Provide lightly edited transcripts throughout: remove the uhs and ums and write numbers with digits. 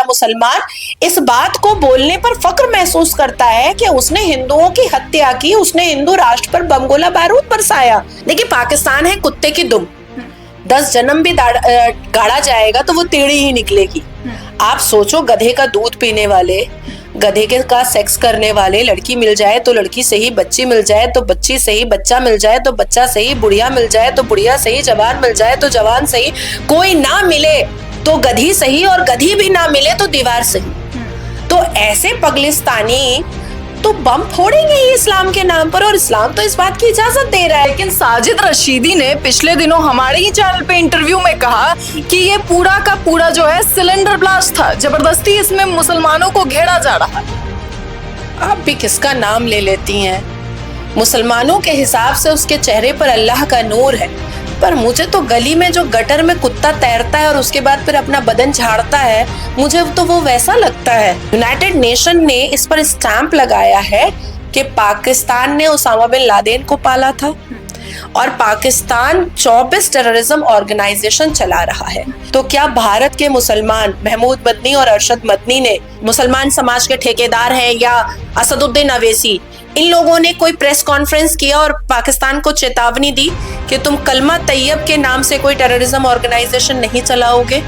मुसलमान इस बात को बोलने पर फक्र महसूस करता है कि उसने हिंदुओं की हत्या की, उसने हिंदू राष्ट्र पर बम गोला बारूद बरसाया। देखिए, पाकिस्तान है कुत्ते की दुम, 10 जन्म भी गाड़ा जाएगा तो वो टेढ़ी ही निकलेगी। आप सोचो, गधे का दूध पीने वाले, गधे के का सेक्स करने वाले, लड़की मिल जाए तो लड़की सही, बच्ची मिल जाए तो बच्ची सही, बच्चा मिल जाए तो बच्चा सही, बुढ़िया मिल जाए तो बुढ़िया सही, जवान मिल जाए तो जवान सही, कोई ना मिले तो गधी सही और गधी भी ना मिले तो दीवार सही। तो ऐसे पगलिस्तानी तो बम फोड़ेंगे ही इस्लाम के नाम पर, और इस्लाम तो इस बात की इजाजत दे रहा है। लेकिन साजिद रशीदी ने पिछले दिनों हमारे ही चैनल पे इंटरव्यू में कहा कि ये पूरा का पूरा जो है सिलेंडर ब्लास्ट था, जबरदस्ती इसमें मुसलमानों को घेरा जा रहा है। आप भी किसका नाम ले लेती हैं? मुसलमानों के हिसाब से उसके चेहरे पर अल्लाह का नूर है, पर मुझे तो गली में जो गटर में कुत्ता तैरता है और उसके बाद फिर अपना बदन झाड़ता है, मुझे तो वो वैसा लगता है। यूनाइटेड नेशन ने इस पर स्टैंप लगाया है कि पाकिस्तान ने उसामा बिन लादेन को पाला था और पाकिस्तान 24 टेररिज्म ऑर्गेनाइजेशन चला रहा है। तो क्या भारत के मुसलमान महमूद मदनी और अरशद मदनी ने मुसलमान समाज के ठेकेदार हैं या असदुद्दीन अवैसी, इन लोगों ने कोई प्रेस कॉन्फ्रेंस किया और पाकिस्तान को चेतावनी दी कि तुम कलमा तैयब के नाम से कोई टेररिज्म ऑर्गेनाइजेशन नहीं चलाओगे?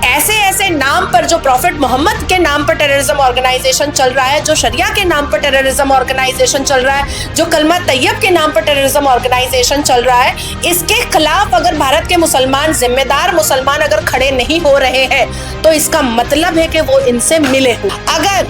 ऐसे ऐसे नाम पर, जो प्रॉफिट मोहम्मद के नाम पर टेररिज्म ऑर्गेनाइजेशन चल रहा है, जो शरिया के नाम पर टेररिज्म ऑर्गेनाइजेशन चल रहा है, जो कलमा तैयब के नाम पर टेररिज्म ऑर्गेनाइजेशन चल रहा है, इसके खिलाफ अगर भारत के मुसलमान, जिम्मेदार मुसलमान अगर खड़े नहीं हो रहे हैं तो इसका मतलब है कि वो इनसे मिले। अगर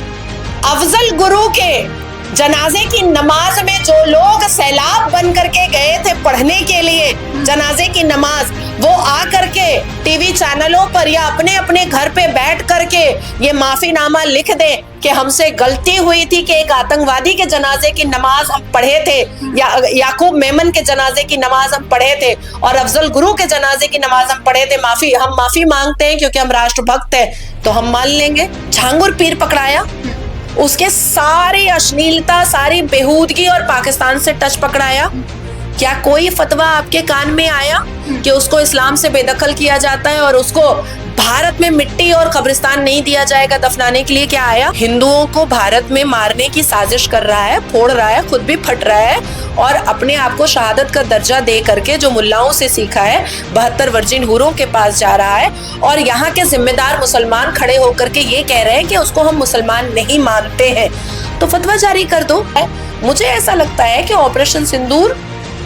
अफजल गुरु के जनाजे की नमाज में जो लोग सैलाब बन करके गए थे पढ़ने के लिए जनाजे की नमाज, वो आ करके टीवी चैनलों पर या अपने अपने घर पे बैठ करके ये माफीनामा लिख दे कि हमसे गलती हुई थी कि एक आतंकवादी के जनाजे की नमाज हम पढ़े थे, या याकूब मेमन के जनाजे की नमाज हम पढ़े थे और अफजल गुरु के जनाजे की नमाज हम पढ़े थे, हम माफी मांगते हैं क्योंकि हम राष्ट्रभक्त हैं, तो हम मान लेंगे। झांगुर पीर पकड़ाया, उसके सारी अश्लीलता, सारी बेहूदगी और पाकिस्तान से टच पकड़ाया, क्या कोई फतवा आपके कान में आया कि उसको इस्लाम से बेदखल किया जाता है और उसको भारत में मिट्टी और कब्रिस्तान नहीं दिया जाएगा दफनाने के लिए? क्या आया? हिंदुओं को भारत में मारने की साजिश कर रहा है, फोड़ रहा है, खुद भी फट रहा है और अपने आप को शहादत का दर्जा दे करके जो मुल्लाओं से सीखा है 72 वर्जिन हूरों के पास जा रहा है और यहाँ के जिम्मेदार मुसलमान खड़े होकर के ये कह रहे हैं कि उसको हम मुसलमान नहीं मानते हैं, तो फतवा जारी कर दो। मुझे ऐसा लगता है कि ऑपरेशन सिंदूर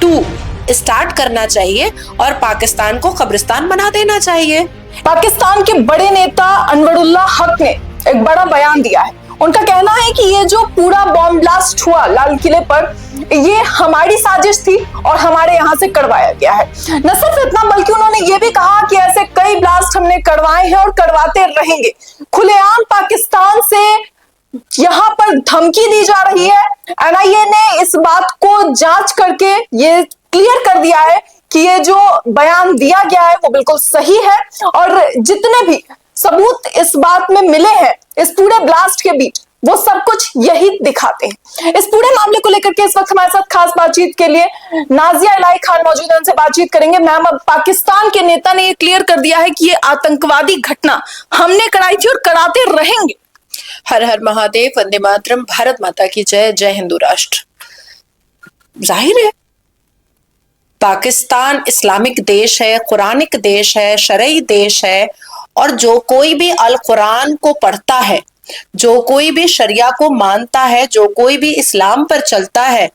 2 स्टार्ट करना चाहिए और पाकिस्तान को कब्रिस्तान बना देना चाहिए। पाकिस्तान के बड़े नेता अनवरुल्लाह हक ने एक बड़ा बयान दिया है। उनका कहना है कि ये जो पूरा बॉम्ब ब्लास्ट हुआ लाल किले पर, ये हमारी साजिश थी और हमारे यहाँ से करवाया गया है। न सिर्फ इतना बल्कि उन्होंने ये भी कहा कि ऐसे कई ब्लास्ट हमने करवाए हैं और करवाते रहेंगे। खुलेआम पाकिस्तान से यहाँ पर धमकी दी जा रही है। एनआईए ने इस बात को जांच करके ये क्लियर कर दिया है कि ये जो बयान दिया गया है वो बिल्कुल सही है और जितने भी सबूत इस बात में मिले हैं इस पूरे ब्लास्ट के बीच, वो सब कुछ यही दिखाते हैं। इस पूरे मामले को लेकर के इस वक्त हमारे साथ खास बातचीत के लिए नाजिया इलाही खान मौजूद है, उनसे बातचीत करेंगे। मैम, अब पाकिस्तान के नेता ने ये क्लियर कर दिया है कि ये आतंकवादी घटना हमने कराई थी और कराते रहेंगे। हर हर महादेव, वंदे मातरम, भारत माता की जय, जय हिंदू राष्ट्र। जाहिर है पाकिस्तान इस्लामिक देश है, कुरानिक देश है, शरई देश है और जो कोई भी अल कुरान को पढ़ता है, जो कोई भी शरिया को मानता है, जो कोई भी इस्लाम पर चलता है,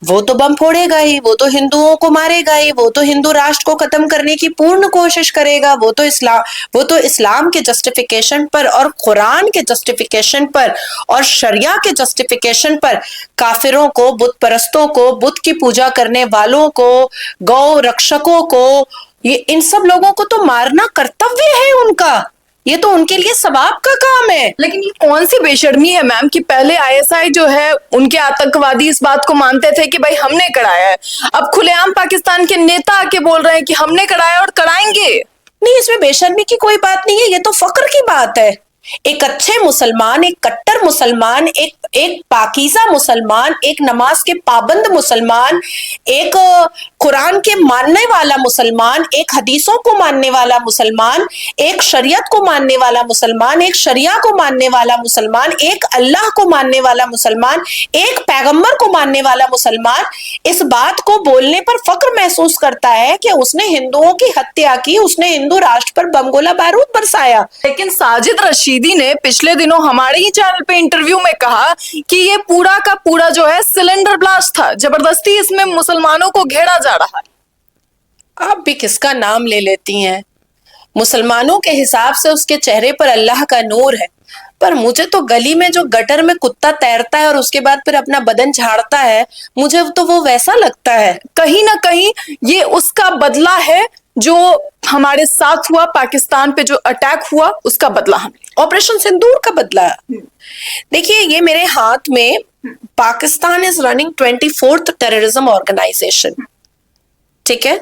वो तो बम फोड़ेगा ही, वो तो हिंदुओं को मारेगा ही, वो तो हिंदू राष्ट्र को खत्म करने की पूर्ण कोशिश करेगा, वो तो इस्लाम के जस्टिफिकेशन पर और कुरान के जस्टिफिकेशन पर और शरिया के जस्टिफिकेशन पर काफिरों को, बुत परस्तों को, बुत की पूजा करने वालों को, गौ रक्षकों को, ये इन सब लोगों को तो मारना कर्तव्य है उनका। ये तो उनके लिए सवाब का काम है। लेकिन ये कौन सी बेशर्मी है मैम कि पहले आईएसआई जो है उनके आतंकवादी इस बात को मानते थे कि भाई हमने कराया है, अब खुलेआम पाकिस्तान के नेता आके बोल रहे हैं कि हमने कराया और कराएंगे। नहीं, इसमें बेशर्मी की कोई बात नहीं है, ये तो फक्र की बात है। एक अच्छे मुसलमान, एक कट्टर मुसलमान, एक एक पाकीज़ा मुसलमान, एक नमाज के पाबंद मुसलमान, एक कुरान के मानने वाला मुसलमान, एक हदीसों को मानने वाला मुसलमान, एक शरीयत को मानने वाला मुसलमान, एक शरिया को मानने वाला मुसलमान, एक अल्लाह को मानने वाला मुसलमान, एक पैगंबर को मानने वाला मुसलमान इस बात को बोलने पर फक्र महसूस करता है कि उसने हिंदुओं की हत्या की, उसने हिंदू राष्ट्र पर बम गोला बारूद बरसाया। लेकिन साजिद रशीदी ने पिछले दिनों हमारे ही चैनल पे इंटरव्यू में कहा कि ये पूरा का पूरा जो है सिलेंडर ब्लास्ट था, जबरदस्ती इसमें मुसलमानों को घेरा जा रहा है। आप भी किसका नाम ले लेती हैं? मुसलमानों के हिसाब से उसके चेहरे पर अल्लाह का नूर है, पर मुझे तो गली में जो गटर में कुत्ता तैरता है और उसके बाद फिर अपना बदन झाड़ता है, मुझे तो वो वैसा लगता है। कहीं ना कहीं ये उसका बदला है जो हमारे साथ हुआ, पाकिस्तान पे जो अटैक हुआ उसका बदला हमें, ऑपरेशन सिंदूर का बदला। देखिए, ये मेरे हाथ में Pakistan is running 24th terrorism organisation, ठीक है,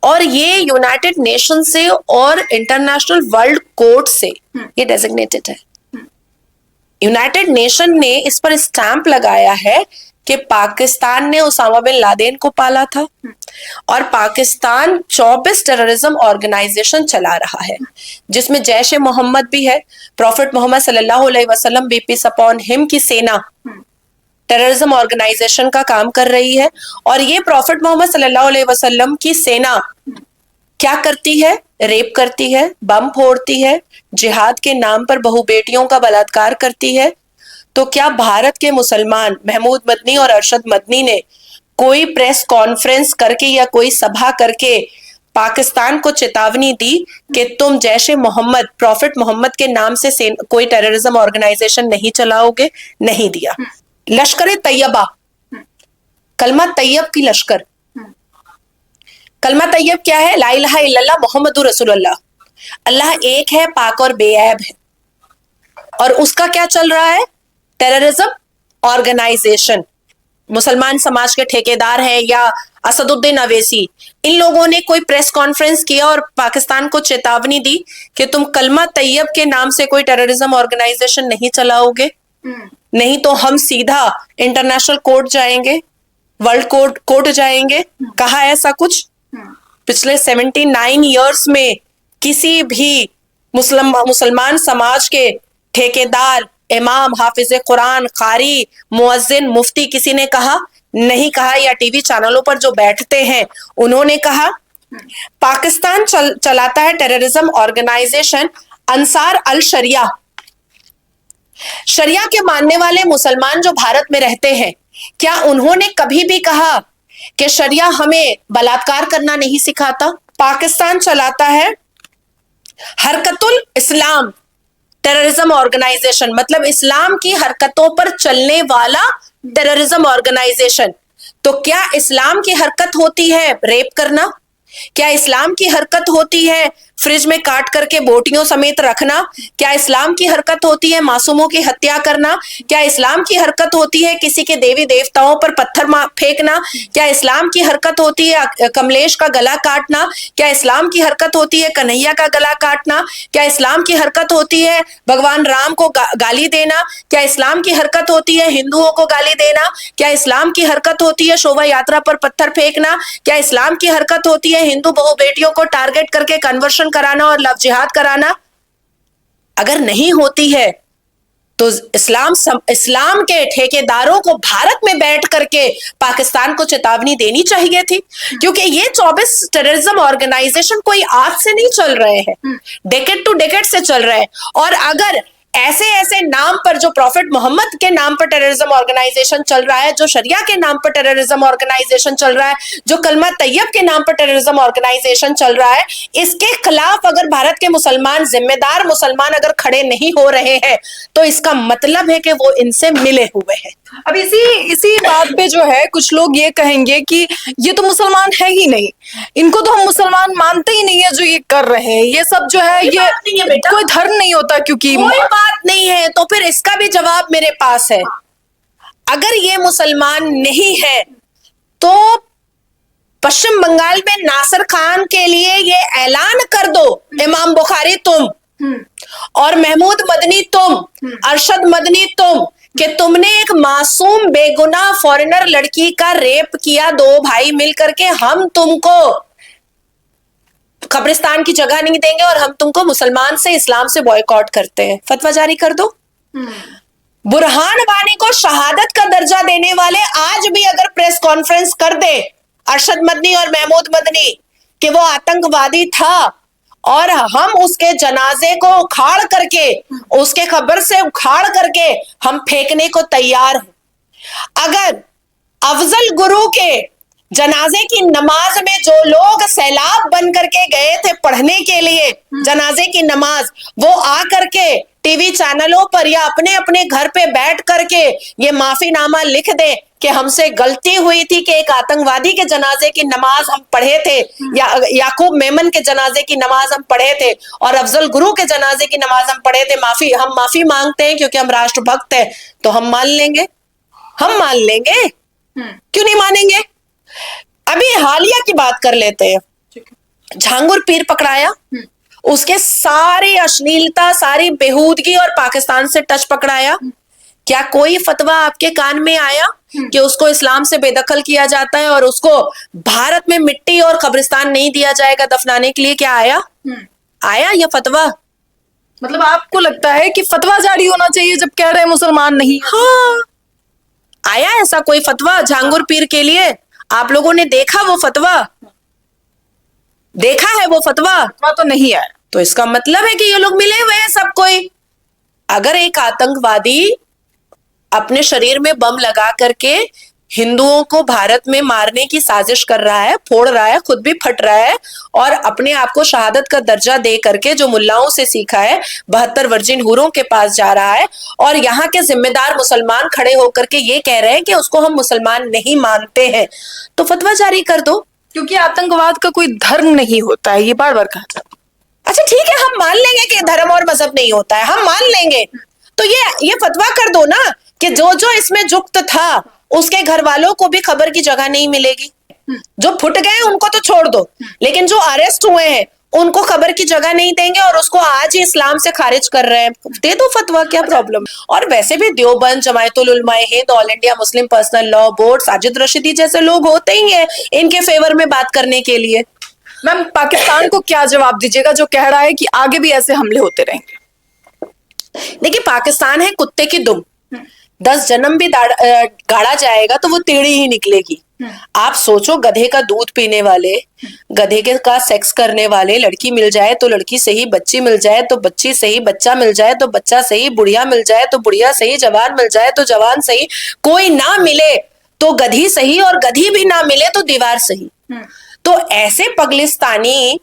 और ये यूनाइटेड नेशन से और इंटरनेशनल वर्ल्ड कोर्ट से ये डेजिग्नेटेड है। यूनाइटेड नेशन ने इस पर स्टैंप लगाया है कि पाकिस्तान ने उसामा बिन लादेन को पाला था और पाकिस्तान 24 टेररिज्म ऑर्गेनाइजेशन चला रहा है, जिसमें जैश ए मोहम्मद भी है। प्रॉफिट मोहम्मद सल्लल्लाहु अलैहि वसल्लम, बी पीस अपॉन हिम की सेना टेररिज्म ऑर्गेनाइजेशन का काम कर रही है। और ये प्रॉफिट मोहम्मद सल्लल्लाहु अलैहि वसल्लम की सेना क्या करती है? रेप करती है, बम फोड़ती है, जिहाद के नाम पर बहु बेटियों का बलात्कार करती है। तो क्या भारत के मुसलमान महमूद मदनी और अरशद मदनी ने कोई प्रेस कॉन्फ्रेंस करके या कोई सभा करके पाकिस्तान को चेतावनी दी कि तुम जैशे मोहम्मद, प्रॉफिट मोहम्मद के नाम से कोई टेररिज्म ऑर्गेनाइजेशन नहीं चलाओगे? नहीं दिया। लश्कर तैयबा, कलमा तैयब की लश्कर, कलमा तैयब क्या है? ला इलाहा इल्लल्लाह मुहम्मदुर रसूलुल्लाह, अल्लाह एक है, पाक और बेऐब है। और उसका क्या चल रहा है? Terrorism organisation. मुसलमान समाज के ठेकेदार हैं या असदुद्दीन अवैसी, इन लोगों ने कोई प्रेस कॉन्फ्रेंस किया और पाकिस्तान को चेतावनी दी कि तुम कलमा तैयब के नाम से कोई टेररिज्म ऑर्गेनाइजेशन नहीं चलाओगे, नहीं तो हम सीधा इंटरनेशनल कोर्ट जाएंगे, वर्ल्ड कोर्ट जाएंगे। कहा ऐसा कुछ? पिछले 79 इयर्स में किसी भी मुसलमान समाज के ठेकेदार, इमाम, हाफिज कुरान, कारी, मुअज्जिन, मुफ्ती, किसी ने कहा? नहीं कहा। या टीवी चैनलों पर जो बैठते हैं उन्होंने कहा? पाकिस्तान चलाता है टेररिज्म ऑर्गेनाइजेशन अंसार अल शरिया। शरिया के मानने वाले मुसलमान जो भारत में रहते हैं, क्या उन्होंने कभी भी कहा कि शरिया हमें बलात्कार करना नहीं सिखाता? पाकिस्तान चलाता है हरकतुल इस्लाम टेररिज्म ऑर्गेनाइजेशन, मतलब इस्लाम की हरकतों पर चलने वाला टेररिज्म ऑर्गेनाइजेशन। तो क्या इस्लाम की हरकत होती है रेप करना? क्या इस्लाम की हरकत होती है फ्रिज में काट करके बोटियों समेत रखना? क्या इस्लाम की हरकत होती है मासूमों की हत्या करना? क्या इस्लाम की हरकत होती है किसी के देवी देवताओं पर पत्थर फेंकना? क्या इस्लाम की हरकत होती है कमलेश का गला काटना? क्या इस्लाम की हरकत होती है कन्हैया का गला काटना? क्या इस्लाम की हरकत होती है भगवान राम को गाली देना? क्या इस्लाम की हरकत होती है हिंदुओं को गाली देना? क्या इस्लाम की हरकत होती है शोभा यात्रा पर पत्थर फेंकना? क्या इस्लाम की हरकत होती है हिंदू बहु बेटियों को टारगेट करके कन्वर्शन कराना और लव जिहाद कराना? अगर नहीं होती है तो इस्लाम के ठेकेदारों को भारत में बैठ करके पाकिस्तान को चेतावनी देनी चाहिए थी, क्योंकि ये 24 टेररिज्म ऑर्गेनाइजेशन कोई आज से नहीं चल रहे हैं, डेकेड टू डेकेड से चल रहे हैं। और अगर ऐसे ऐसे नाम पर, जो प्रॉफिट मोहम्मद के नाम पर टेररिज्म ऑर्गेनाइजेशन चल रहा है, जो शरिया के नाम पर टेररिज्म ऑर्गेनाइजेशन चल रहा है, जो कलमा तैयब के नाम पर टेररिज्म ऑर्गेनाइजेशन चल रहा है, इसके खिलाफ अगर भारत के मुसलमान, जिम्मेदार मुसलमान अगर खड़े नहीं हो रहे हैं तो इसका मतलब है कि वो इनसे मिले हुए हैं। अब इसी बात पे जो है कुछ लोग ये कहेंगे कि ये तो मुसलमान है ही नहीं, इनको तो हम मुसलमान मानते ही नहीं है जो ये कर रहे हैं, ये सब जो है ये कोई धर्म नहीं होता, क्योंकि कोई बात नहीं है। तो फिर इसका भी जवाब मेरे पास है। अगर ये मुसलमान नहीं है तो पश्चिम बंगाल में नासिर खान के लिए ये ऐलान कर दो, इमाम बुखारी तुम और महमूद मदनी तुम, अरशद मदनी तुम, कि तुमने एक मासूम बेगुनाह फॉरेनर लड़की का रेप किया, दो भाई मिल करके, हम तुमको कब्रिस्तान की जगह नहीं देंगे और हम तुमको मुसलमान से, इस्लाम से बॉयकॉट करते हैं, फतवा जारी कर दो। बुरहान वानी को शहादत का दर्जा देने वाले आज भी अगर प्रेस कॉन्फ्रेंस कर दे अरशद मदनी और महमूद मदनी कि वो आतंकवादी था और हम उसके जनाजे को उखाड़ करके, उसके कब्र से उखाड़ करके हम फेंकने को तैयार हैं। अगर अफजल गुरु के जनाजे की नमाज में जो लोग सैलाब बन करके गए थे पढ़ने के लिए जनाजे की नमाज, वो आ करके टीवी चैनलों पर या अपने अपने घर पे बैठ करके ये माफीनामा लिख दे कि हमसे गलती हुई थी कि एक आतंकवादी के जनाजे की नमाज हम पढ़े थे, या याकूब मेमन के जनाजे की नमाज हम पढ़े थे और अफजल गुरु के जनाजे की नमाज हम पढ़े थे, हम माफी मांगते हैं क्योंकि हम राष्ट्रभक्त हैं, तो हम मान लेंगे, हम मान लेंगे, क्यों नहीं मानेंगे। अभी हालिया की बात कर लेते हैं। झांगुर पीर पकड़ाया, उसके सारी अश्लीलता, सारी बेहूदगी और पाकिस्तान से टच पकड़ाया। क्या कोई फतवा आपके कान में आया कि उसको इस्लाम से बेदखल किया जाता है और उसको भारत में मिट्टी और कब्रिस्तान नहीं दिया जाएगा दफनाने के लिए? क्या आया? आया यह फतवा? मतलब आपको लगता है कि फतवा जारी होना चाहिए जब कह रहे हैं मुसलमान नहीं? हाँ, आया ऐसा कोई फतवा झांगुर पीर के लिए? आप लोगों ने देखा वो फतवा? देखा है वो फतवा? तो नहीं है। तो इसका मतलब है कि ये लोग मिले हुए हैं सब कोई। अगर एक आतंकवादी अपने शरीर में बम लगा करके हिंदुओं को भारत में मारने की साजिश कर रहा है, फोड़ रहा है, खुद भी फट रहा है और अपने आप को शहादत का दर्जा दे करके जो मुल्लाओं से सीखा है 72 वर्जिन हूरों के पास जा रहा है और यहाँ के जिम्मेदार मुसलमान खड़े होकर के ये कह रहे हैं कि उसको हम मुसलमान नहीं मानते हैं, तो फतवा जारी कर दो। क्योंकि आतंकवाद का कोई धर्म नहीं होता है, ये बार बार कहा जाता है। अच्छा ठीक है, हम मान लेंगे कि धर्म और मजहब नहीं होता है, हम मान लेंगे, तो ये फतवा कर दो ना कि जो जो इसमें जुक्त था उसके घर वालों को भी खबर की जगह नहीं मिलेगी। जो फुट गए उनको तो छोड़ दो, लेकिन जो अरेस्ट हुए हैं उनको खबर की जगह नहीं देंगे और उसको आज ही इस्लाम से खारिज कर रहे हैं, दे दो फतवा, क्या प्रॉब्लम। और वैसे भी Deoband, Jamiatul Ulama-e Hind, all India Muslim personal law board, Sajid Rashidi जैसे लोग होते ही हैं इनके फेवर में बात करने के लिए। मैम, पाकिस्तान को क्या जवाब दीजिएगा जो कह रहा है कि आगे भी ऐसे हमले होते रहेंगे? देखिए, पाकिस्तान है कुत्ते की दुम, 10 जन्म भी गाड़ा जाएगा तो वो टेढ़ी ही निकलेगी। आप सोचो, गधे का दूध पीने वाले, गधे के का सेक्स करने वाले, लड़की मिल जाए तो लड़की सही, बच्ची मिल जाए तो बच्ची सही, बच्चा मिल जाए तो बच्चा सही, बुढ़िया मिल जाए तो बुढ़िया सही, जवान मिल जाए तो जवान सही, कोई ना मिले तो गधी सही और गधी भी ना मिले तो दीवार सही। तो ऐसे पगलिस्तानी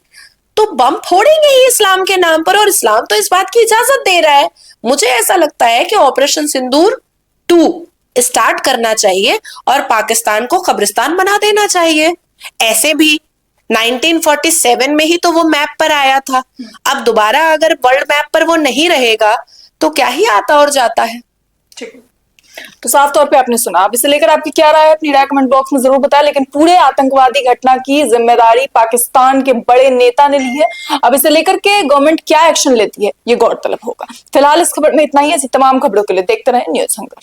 तो बम फोड़ेंगे ही इस्लाम के नाम पर, और इस्लाम तो इस बात की इजाजत दे रहा है। मुझे ऐसा लगता है कि ऑपरेशन सिंदूर 2 स्टार्ट करना चाहिए और पाकिस्तान को कब्रिस्तान बना देना चाहिए। ऐसे भी 1947 में ही तो वो मैप पर आया था, अब दोबारा अगर वर्ल्ड मैप पर वो नहीं रहेगा तो क्या ही आता और जाता है। ठीक, तो साफ तौर पे आपने सुना। अब इसे लेकर आपकी क्या राय है अपनी राय कमेंट बॉक्स में जरूर बताएं। लेकिन पूरे आतंकवादी घटना की जिम्मेदारी पाकिस्तान के बड़े नेता ने ली है। अब इसे लेकर के गवर्नमेंट क्या एक्शन लेती है ये गौरतलब होगा। फिलहाल इस खबर में इतना ही। ऐसी तमाम खबरों के लिए देखते रहें न्यूज़ संघर्ष।